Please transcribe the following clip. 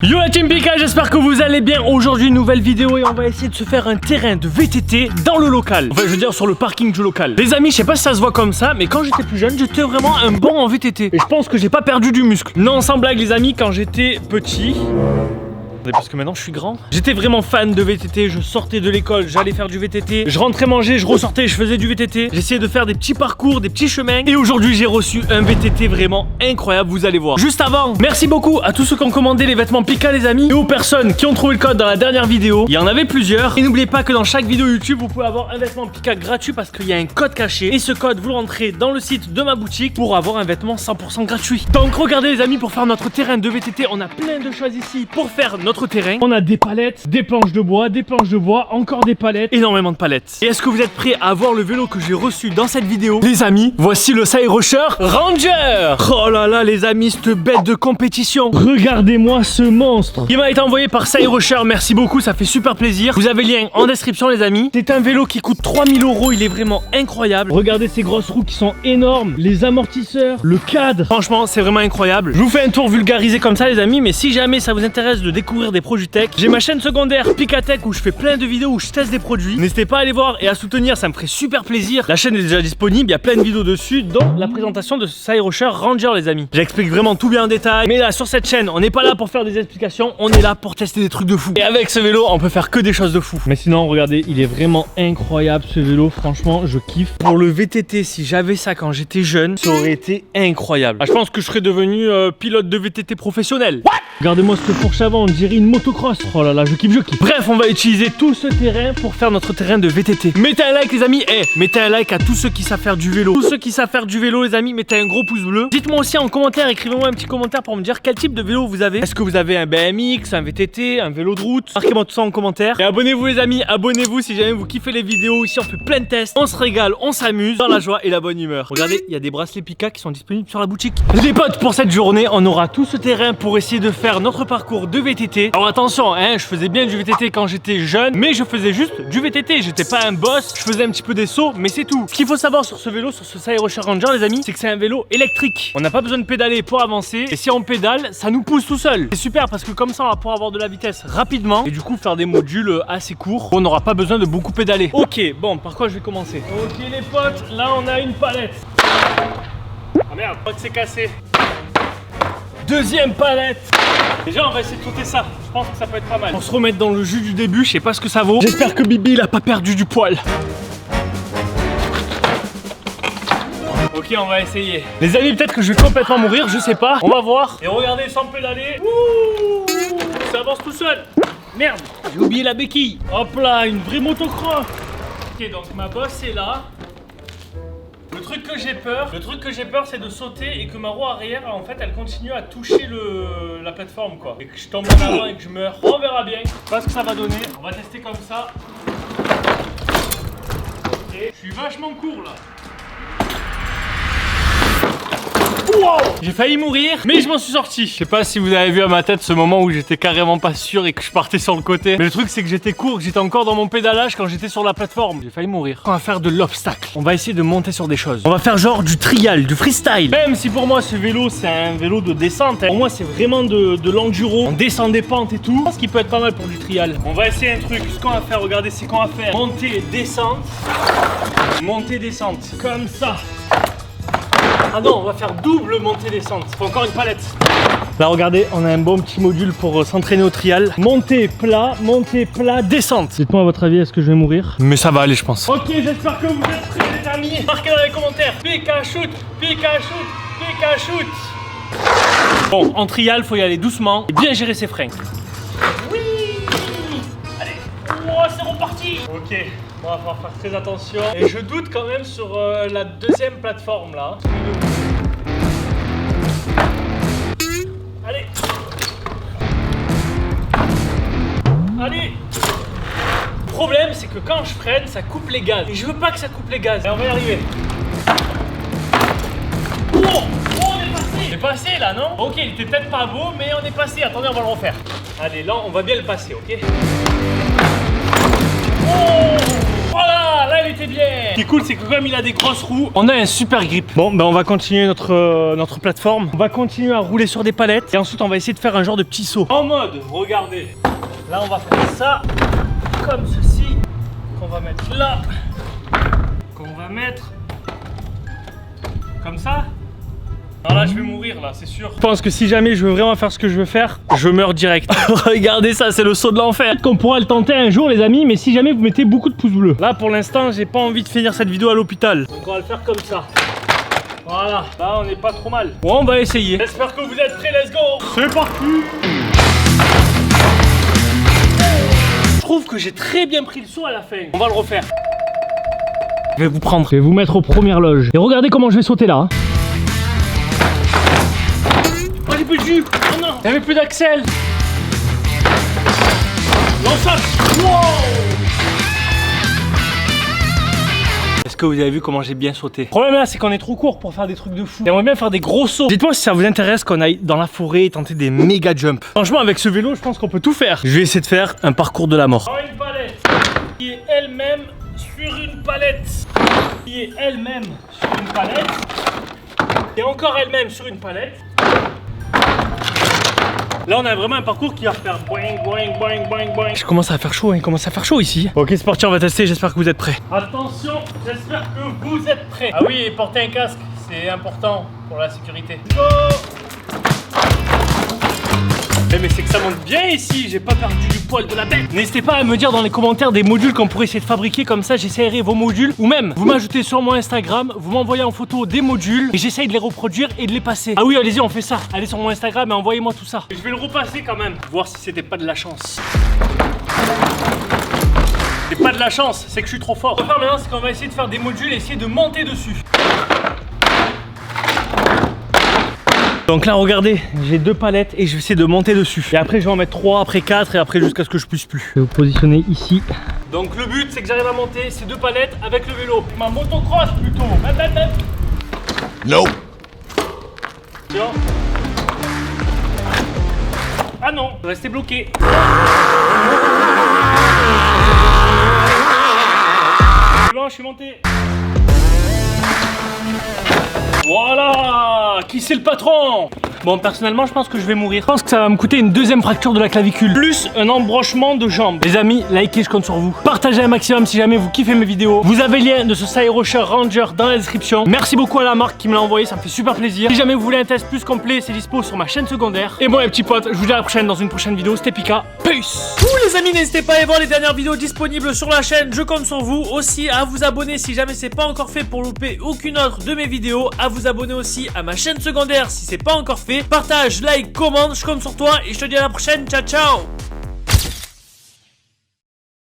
Yo la team Pika, j'espère que vous allez bien. Aujourd'hui nouvelle vidéo et on va essayer de se faire un terrain de VTT dans le local. Enfin je veux dire sur le parking du local. Les amis, je sais pas si ça se voit comme ça, mais quand j'étais plus jeune, j'étais vraiment un bon en VTT. Et je pense que j'ai pas perdu du muscle. Non, sans blague les amis, quand j'étais petit... Parce que maintenant je suis grand. J'étais vraiment fan de VTT, je sortais de l'école, j'allais faire du VTT, je rentrais manger, je ressortais, je faisais du VTT. J'essayais de faire des petits parcours, des petits chemins. Et aujourd'hui j'ai reçu un VTT vraiment incroyable, vous allez voir. Juste avant, merci beaucoup à tous ceux qui ont commandé les vêtements Pika les amis. Et aux personnes qui ont trouvé le code dans la dernière vidéo. Il y en avait plusieurs. Et n'oubliez pas que dans chaque vidéo YouTube, vous pouvez avoir un vêtement Pika gratuit parce qu'il y a un code caché. Et ce code, vous le rentrez dans le site de ma boutique pour avoir un vêtement 100% gratuit. Donc regardez les amis, pour faire notre terrain de VTT, on a plein de choses ici pour faire notre terrain. On a des palettes, des planches de bois, encore des palettes, énormément de palettes. Et est-ce que vous êtes prêts à voir le vélo que j'ai reçu dans cette vidéo? Les amis, voici le Cyrusher Ranger. Oh là là les amis, cette bête de compétition. Regardez-moi ce monstre. Il m'a été envoyé par Cyrusher, merci beaucoup, ça fait super plaisir. Vous avez le lien en description les amis. C'est un vélo qui coûte 3000 €, il est vraiment incroyable. Regardez ces grosses roues qui sont énormes, les amortisseurs, le cadre. Franchement, c'est vraiment incroyable. Je vous fais un tour vulgarisé comme ça les amis, mais si jamais ça vous intéresse de découvrir des produits tech, j'ai ma chaîne secondaire Pikatech où je fais plein de vidéos où je teste des produits. N'hésitez pas à aller voir et à soutenir, ça me ferait super plaisir. La chaîne est déjà disponible, il y a plein de vidéos dessus, dont la présentation de Cyrusher Ranger les amis. J'explique vraiment tout bien en détail, mais là sur cette chaîne, on n'est pas là pour faire des explications, on est là pour tester des trucs de fou. Et avec ce vélo, on peut faire que des choses de fou. Mais sinon, regardez, il est vraiment incroyable ce vélo, franchement, je kiffe. Pour le VTT, si j'avais ça quand j'étais jeune, ça aurait été incroyable. Ah, je pense que je serais devenu pilote de VTT professionnel. Regardez-moi ce fourche avant, on dirait une motocross. Oh là là, je kiffe. Bref, on va utiliser tout ce terrain pour faire notre terrain de VTT. Mettez un like les amis, mettez un like à tous ceux qui savent faire du vélo. Tous ceux qui savent faire du vélo les amis, mettez un gros pouce bleu. Dites-moi aussi en commentaire, écrivez-moi un petit commentaire pour me dire quel type de vélo vous avez. Est-ce que vous avez un BMX, un VTT, un vélo de route? Marquez-moi tout ça en commentaire. Et abonnez-vous les amis, abonnez-vous si jamais vous kiffez les vidéos. Ici on fait plein de tests, on se régale, on s'amuse dans la joie et la bonne humeur. Regardez, il y a des bracelets Pika qui sont disponibles sur la boutique. Les potes, pour cette journée, on aura tout ce terrain pour essayer de faire notre parcours de VTT. Alors attention, je faisais bien du VTT quand j'étais jeune, mais je faisais juste du VTT, j'étais pas un boss, je faisais un petit peu des sauts, mais c'est tout. Ce qu'il faut savoir sur ce vélo, sur ce Cyrusher Ranger les amis, c'est que c'est un vélo électrique. On n'a pas besoin de pédaler pour avancer, et si on pédale, ça nous pousse tout seul. C'est super parce que comme ça on va pouvoir avoir de la vitesse rapidement, et du coup faire des modules assez courts, on n'aura pas besoin de beaucoup pédaler. Ok, bon, par quoi je vais commencer? Ok les potes, là on a une palette. Ah merde, je crois que c'est cassé. Deuxième palette. Déjà on va essayer de sauter ça, je pense que ça peut être pas mal. Pour se remettre dans le jus du début, je sais pas ce que ça vaut. J'espère que Bibi il a pas perdu du poil. Ok, on va essayer. Les amis, peut-être que je vais complètement mourir, je sais pas. On va voir. Et regardez, sans pédaler. Ouh, ça avance tout seul. Merde, j'ai oublié la béquille. Hop là, une vraie motocross. Ok, donc ma bosse est là. Le truc que j'ai peur, c'est de sauter et que ma roue arrière, en fait, elle continue à toucher la plateforme, quoi. Et que je tombe en avant et que je meurs. On verra bien. Je sais pas ce que ça va donner. On va tester comme ça. Ok. Je suis vachement court, là. Wow, j'ai failli mourir, mais je m'en suis sorti. Je sais pas si vous avez vu à ma tête ce moment où j'étais carrément pas sûr et que je partais sur le côté. Mais le truc c'est que j'étais court, que j'étais encore dans mon pédalage quand j'étais sur la plateforme. J'ai failli mourir. On va faire de l'obstacle. On va essayer de monter sur des choses. On va faire genre du trial, du freestyle. Même si pour moi ce vélo c'est un vélo de descente, pour moi c'est vraiment de l'enduro. On descend des pentes et tout. Je pense qu'il peut être pas mal pour du trial. On va essayer un truc. Ce qu'on va faire, regardez, c'est qu'on va faire montée, descente. Montée, descente. Comme ça. Ah non, on va faire double montée-descente. Faut encore une palette. Là, regardez, on a un bon petit module pour s'entraîner au trial. Montée, plat, descente. Dites-moi à votre avis, est-ce que je vais mourir? Mais ça va aller, je pense. Ok, j'espère que vous êtes prêts, les amis. Marquez dans les commentaires. Pika shoot, Pika shoot, Pika shoot. Bon, en trial, faut y aller doucement et bien gérer ses freins. Oui. Allez. Oh, c'est reparti. Ok. On va falloir faire très attention. Et je doute quand même sur la deuxième plateforme là. Allez. Allez. Le problème c'est que quand je freine, ça coupe les gaz. Et je veux pas que ça coupe les gaz. Et on va y arriver. Oh, on est passé. On est passé là, non? Ok, il était peut-être pas beau, mais on est passé. Attendez, on va le refaire. Allez, là, on va bien le passer, ok? Oh! Voilà, là il était bien. Ce qui est cool, c'est que comme il a des grosses roues, on a un super grip. Bon, ben on va continuer notre plateforme. On va continuer à rouler sur des palettes. Et ensuite, on va essayer de faire un genre de petit saut. En mode, regardez. Là, on va faire ça. Comme ceci. Qu'on va mettre là. Qu'on va mettre comme ça. Alors là, je vais mourir là, c'est sûr. Je pense que si jamais je veux vraiment faire ce que je veux faire, je meurs direct. Regardez ça, c'est le saut de l'enfer. Peut-être qu'on pourra le tenter un jour, les amis, mais si jamais vous mettez beaucoup de pouces bleus. Là, pour l'instant, j'ai pas envie de finir cette vidéo à l'hôpital. Donc on va le faire comme ça. Voilà, là on n'est pas trop mal. Bon, on va essayer. J'espère que vous êtes prêts, let's go. C'est parti. Je trouve que j'ai très bien pris le saut à la fin. On va le refaire. Je vais vous prendre, je vais vous mettre aux premières loges. Et regardez comment je vais sauter là. Hein. Oh, j'ai plus de jus. Oh non, il n'y avait plus d'axel. Non, ça. Wow. Est-ce que vous avez vu comment j'ai bien sauté? Le problème là, c'est qu'on est trop court pour faire des trucs de fou. J'aimerais bien faire des gros sauts. Dites-moi si ça vous intéresse qu'on aille dans la forêt et tenter des méga jumps. Franchement, avec ce vélo, je pense qu'on peut tout faire. Je vais essayer de faire un parcours de la mort. Une palette qui est elle-même sur une palette. Qui est elle-même sur une palette. Et encore elle-même sur une palette. Là, on a vraiment un parcours qui va faire boing, boing, boing, boing, boing. Je commence à faire chaud, hein. Il commence à faire chaud ici. Ok, c'est parti, on va tester. J'espère que vous êtes prêts. Attention, j'espère que vous êtes prêts. Ah oui, porter un casque, c'est important pour la sécurité. Go! Mais c'est que ça monte bien ici, j'ai pas perdu du poil de la bête. N'hésitez pas à me dire dans les commentaires des modules qu'on pourrait essayer de fabriquer, comme ça j'essaierai vos modules. Ou même, vous m'ajoutez sur mon Instagram, vous m'envoyez en photo des modules et j'essaye de les reproduire et de les passer. Ah oui, allez-y, on fait ça. Allez sur mon Instagram et envoyez-moi tout ça. Et je vais le repasser quand même, voir si c'était pas de la chance. C'est pas de la chance, c'est que je suis trop fort. Ce qu'on va faire maintenant, c'est qu'on va essayer de faire des modules et essayer de monter dessus. Donc là, regardez, j'ai 2 palettes et je vais essayer de monter dessus. Et après, je vais en mettre 3, après 4 et après jusqu'à ce que je puisse plus. Je vais vous positionner ici. Donc le but, c'est que j'arrive à monter ces 2 palettes avec le vélo. Ma motocross plutôt. No. Tiens. Ah non, restez bloqué. C'est bon, je suis monté. Voilà! Qui c'est le patron? Bon, personnellement, je pense que je vais mourir. Je pense que ça va me coûter une 2e fracture de la clavicule, plus un embrochement de jambes. Les amis, likez, je compte sur vous. Partagez un maximum si jamais vous kiffez mes vidéos. Vous avez le lien de ce Cyrocher Ranger dans la description. Merci beaucoup à la marque qui me l'a envoyé, ça me fait super plaisir. Si jamais vous voulez un test plus complet, c'est dispo sur ma chaîne secondaire. Et bon, les petits potes, je vous dis à la prochaine dans une prochaine vidéo. C'était Pika. Peace! Les amis, n'hésitez pas à aller voir les dernières vidéos disponibles sur la chaîne. Je compte sur vous aussi à vous abonner si jamais c'est pas encore fait pour louper aucune autre de mes vidéos. À vous abonner aussi à ma chaîne secondaire si c'est pas encore fait. Partage, like, commente, je compte sur toi et je te dis à la prochaine. Ciao, ciao!